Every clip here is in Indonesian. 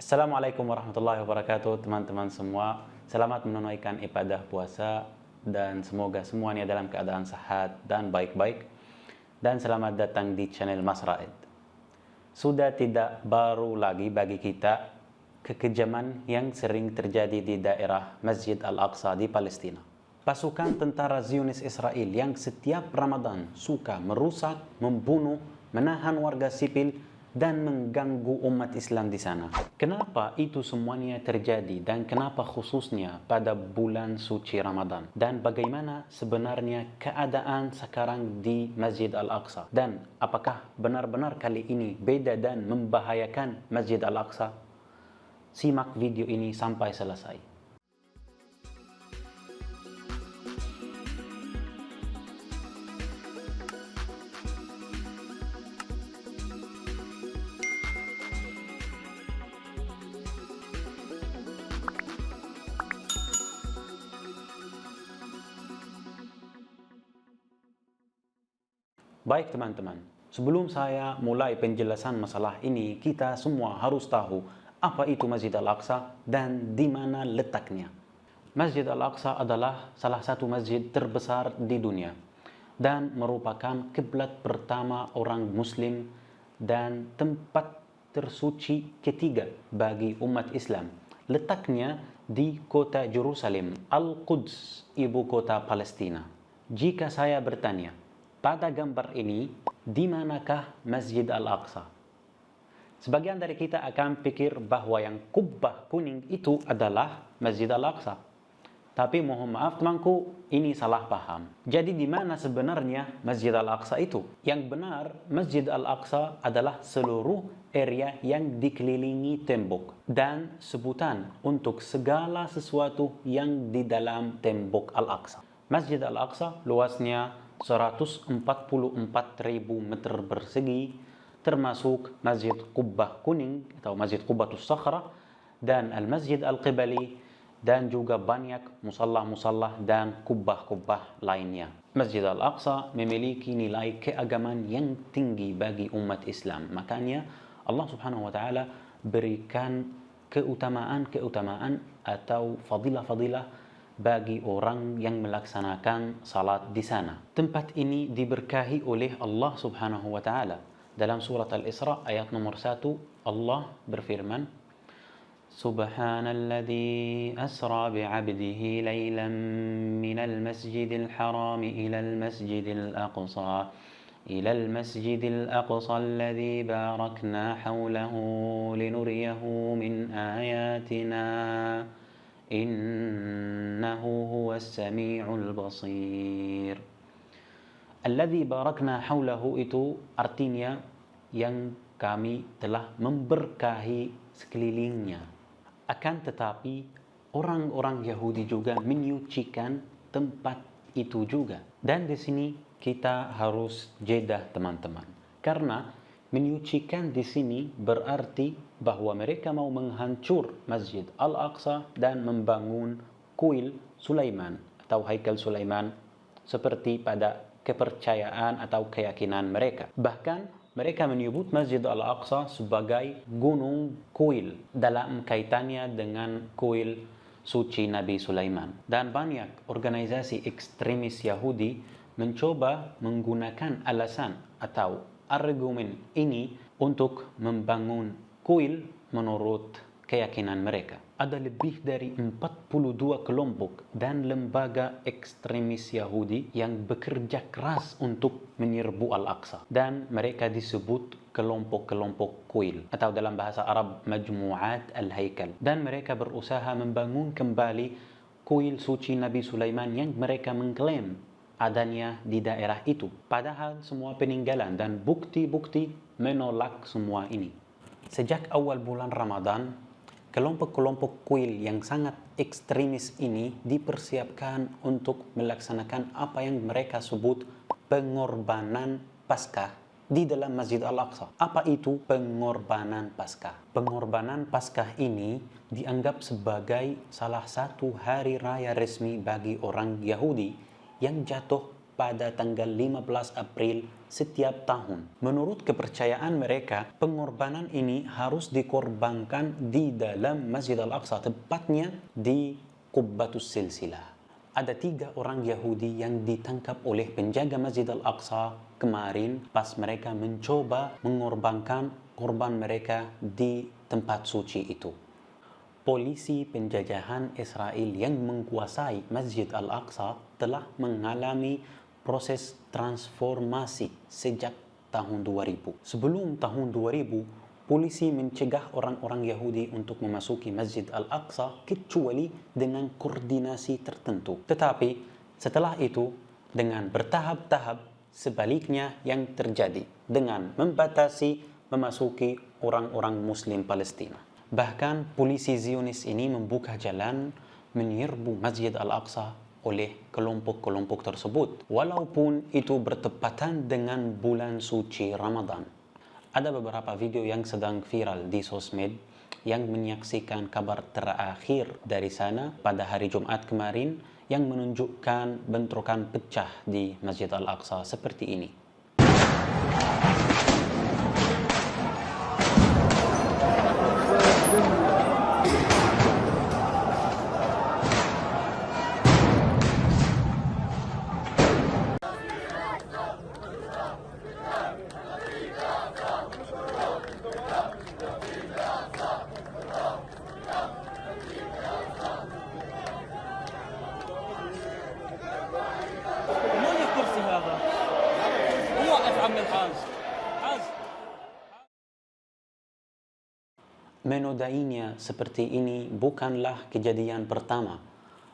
Assalamualaikum warahmatullahi wabarakatuh, teman-teman semua. Selamat menunaikan ibadah puasa dan semoga semuanya dalam keadaan sehat dan baik-baik. Dan selamat datang di channel Mas Raid. Sudah tidak baru lagi bagi kita kekejaman yang sering terjadi di daerah Masjid Al-Aqsa di Palestina. Pasukan tentara Zionis Israel yang setiap Ramadan suka merusak, membunuh, menahan warga sipil dan mengganggu umat Islam di sana. Kenapa itu semuanya terjadi dan kenapa khususnya pada bulan suci Ramadan? Dan bagaimana sebenarnya keadaan sekarang di Masjid Al-Aqsa? Dan apakah benar-benar kali ini beda dan membahayakan Masjid Al-Aqsa? Simak video ini sampai selesai. Baik teman-teman, sebelum saya mulai penjelasan masalah ini, kita semua harus tahu apa itu Masjid Al-Aqsa dan di mana letaknya. Masjid Al-Aqsa adalah salah satu masjid terbesar di dunia dan merupakan kiblat pertama orang Muslim dan tempat tersuci ketiga bagi umat Islam. Letaknya di kota Jerusalem, Al-Quds, ibu kota Palestina. Jika saya bertanya, pada gambar ini, di manakah Masjid Al-Aqsa? Sebagian dari kita akan pikir bahwa yang kubah kuning itu adalah Masjid Al-Aqsa. Tapi mohon maaf temanku, ini salah paham. Jadi di mana sebenarnya Masjid Al-Aqsa itu? Yang benar, Masjid Al-Aqsa adalah seluruh area yang dikelilingi tembok dan sebutan untuk segala sesuatu yang di dalam tembok Al-Aqsa. Masjid Al-Aqsa luasnya 144.000 meter persegi, termasuk Masjid Qubbah Kuning atau Masjid Qubbatus Sakhra dan Al-Masjid Al-Qibali, dan juga banyak musalla-musalla dan kubbah-kubbah lainnya. Masjid Al-Aqsa memiliki nilai keagamaan yang tinggi bagi umat Islam. Makanya Allah Subhanahu wa taala berikan keutamaan atau fadilah-fadilah bagi orang yang melaksanakan salat di sana. Tempat ini diberkahi oleh Allah Subhanahu wa taala. Dalam surat Al-Isra ayat nomor 1, Allah berfirman, Subhanalladzi asra bi'abdihi laylan minal masjidil haram ilal masjidil aqsa alladzi barakna hawlahu linuriyahu min ayatina innahu huwas sami'ul basir. Alladzi barakna haulahu itu artinya yang kami telah memberkahi sekelilingnya. Akan tetapi orang-orang Yahudi juga menyucikan tempat itu juga. Dan di sini kita harus jeda teman-teman. Karena menyucikan di sini berarti bahwa mereka mau menghancur Masjid Al-Aqsa dan membangun kuil Sulaiman atau Haikal Sulaiman seperti pada kepercayaan atau keyakinan mereka. Bahkan mereka menyebut Masjid Al-Aqsa sebagai gunung kuil dalam kaitannya dengan kuil suci Nabi Sulaiman. Dan banyak organisasi ekstremis Yahudi mencoba menggunakan alasan atau argumen ini untuk membangun kuil menurut keyakinan mereka. Ada lebih dari 42 kelompok dan lembaga ekstremis Yahudi yang bekerja keras untuk menyerbu Al-Aqsa. Dan mereka disebut kelompok-kelompok kuil atau dalam bahasa Arab Majmu'at Al-Haikal. Dan mereka berusaha membangun kembali kuil suci Nabi Sulaiman yang mereka mengklaim adanya di daerah itu. Padahal semua peninggalan dan bukti-bukti menolak semua ini. Sejak awal bulan Ramadan, kelompok-kelompok kuil yang sangat ekstremis ini dipersiapkan untuk melaksanakan apa yang mereka sebut pengorbanan Paskah di dalam Masjid Al-Aqsa. Apa itu pengorbanan Paskah? Pengorbanan Paskah ini dianggap sebagai salah satu hari raya resmi bagi orang Yahudi yang jatuh pada tanggal 15 April setiap tahun. Menurut kepercayaan mereka, pengorbanan ini harus dikorbankan di dalam Masjid Al-Aqsa, tepatnya di Qubbatus Silsilah. Ada 3 orang Yahudi yang ditangkap oleh penjaga Masjid Al-Aqsa kemarin pas mereka mencoba mengorbankan korban mereka di tempat suci itu. Polisi penjajahan Israel yang menguasai Masjid Al-Aqsa telah mengalami proses transformasi sejak tahun 2000. Sebelum tahun 2000, polisi mencegah orang-orang Yahudi untuk memasuki Masjid Al-Aqsa kecuali dengan koordinasi tertentu. Tetapi setelah itu, dengan bertahap-tahap, sebaliknya yang terjadi dengan membatasi memasuki orang-orang Muslim Palestina. Bahkan polisi Zionis ini membuka jalan menyerbu Masjid Al-Aqsa oleh kelompok-kelompok tersebut, walaupun itu bertepatan dengan bulan suci Ramadan. Ada beberapa video yang sedang viral di sosmed yang menyaksikan kabar terakhir dari sana pada hari Jumat kemarin yang menunjukkan bentrokan pecah di Masjid Al-Aqsa seperti ini. وين الكرسي هذا؟ وقف عم الحاج. حاج Menodainya seperti ini bukanlah kejadian pertama,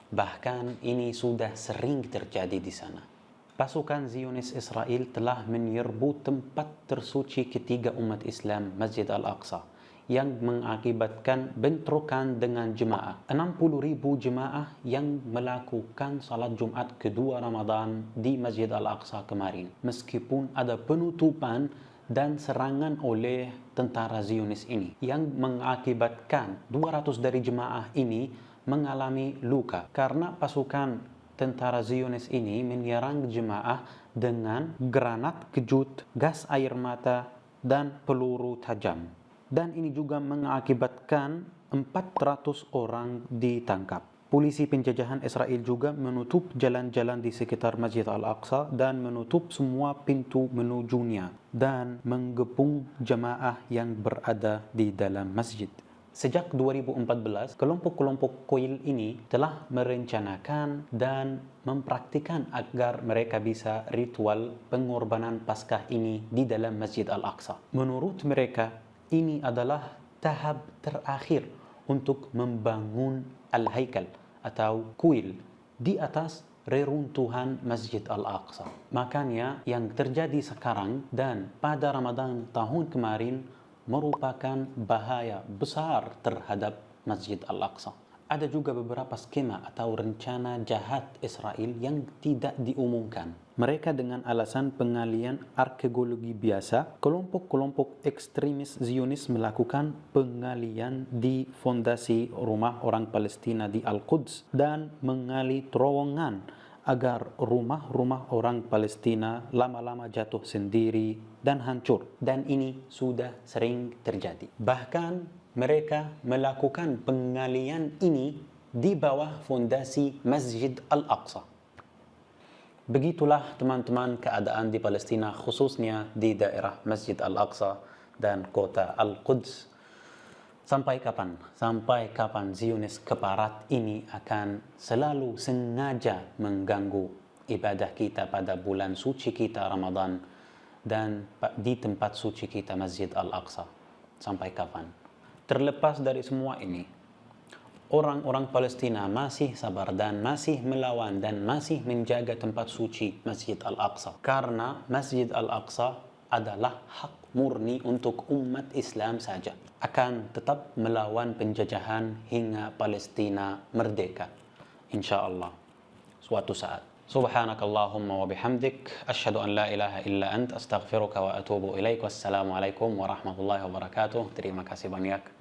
bahkan ini sudah sering terjadi di sana. Pasukan Zionis Israel telah menyerbu tempat tersuci ketiga umat Islam, Masjid Al-Aqsa, yang mengakibatkan bentrokan dengan jemaah. 60.000 jemaah yang melakukan salat Jumat kedua Ramadan di Masjid Al-Aqsa kemarin, meskipun ada penutupan dan serangan oleh tentara Zionis ini yang mengakibatkan 200 dari jemaah ini mengalami luka karena pasukan tentara Zionis ini menyerang jemaah dengan granat kejut, gas air mata, dan peluru tajam. Dan ini juga mengakibatkan 400 orang ditangkap. Polisi penjajahan Israel juga menutup jalan-jalan di sekitar Masjid Al-Aqsa dan menutup semua pintu menujunya dan menggepung jemaah yang berada di dalam masjid. Sejak 2014, kelompok-kelompok Koil ini telah merencanakan dan mempraktikkan agar mereka bisa ritual pengorbanan Paskah ini di dalam Masjid Al-Aqsa. Menurut mereka, ini adalah tahap terakhir untuk membangun Al-Haikal atau kuil di atas reruntuhan Masjid Al-Aqsa. Makanya yang terjadi sekarang dan pada Ramadan tahun kemarin merupakan bahaya besar terhadap Masjid Al-Aqsa. Ada juga beberapa skema atau rencana jahat Israel yang tidak diumumkan. Mereka dengan alasan pengalian arkeologi biasa, kelompok-kelompok ekstremis Zionis melakukan pengalian di fondasi rumah orang Palestina di Al-Quds dan mengali terowongan agar rumah-rumah orang Palestina lama-lama jatuh sendiri dan hancur. Dan ini sudah sering terjadi. Bahkan mereka melakukan pengalian ini di bawah fondasi Masjid Al-Aqsa. Begitulah teman-teman keadaan di Palestina, khususnya di daerah Masjid Al-Aqsa dan kota Al-Quds. Sampai kapan? Sampai kapan Zionis keparat ini akan selalu sengaja mengganggu ibadah kita pada bulan suci kita Ramadan dan di tempat suci kita Masjid Al-Aqsa? Sampai kapan? Terlepas dari semua ini, orang-orang Palestina masih sabar dan masih melawan dan masih menjaga tempat suci Masjid Al-Aqsa. Karena Masjid Al-Aqsa adalah hak murni untuk umat Islam saja. Akan tetap melawan penjajahan hingga Palestina merdeka. InsyaAllah suatu saat. Subhanakallahumma wa bihamdik, asyhadu an la ilaha illa ant, astaghfiruka wa atubu ilaik. Wassalamualaikum warahmatullahi wabarakatuh. Terima kasih banyak.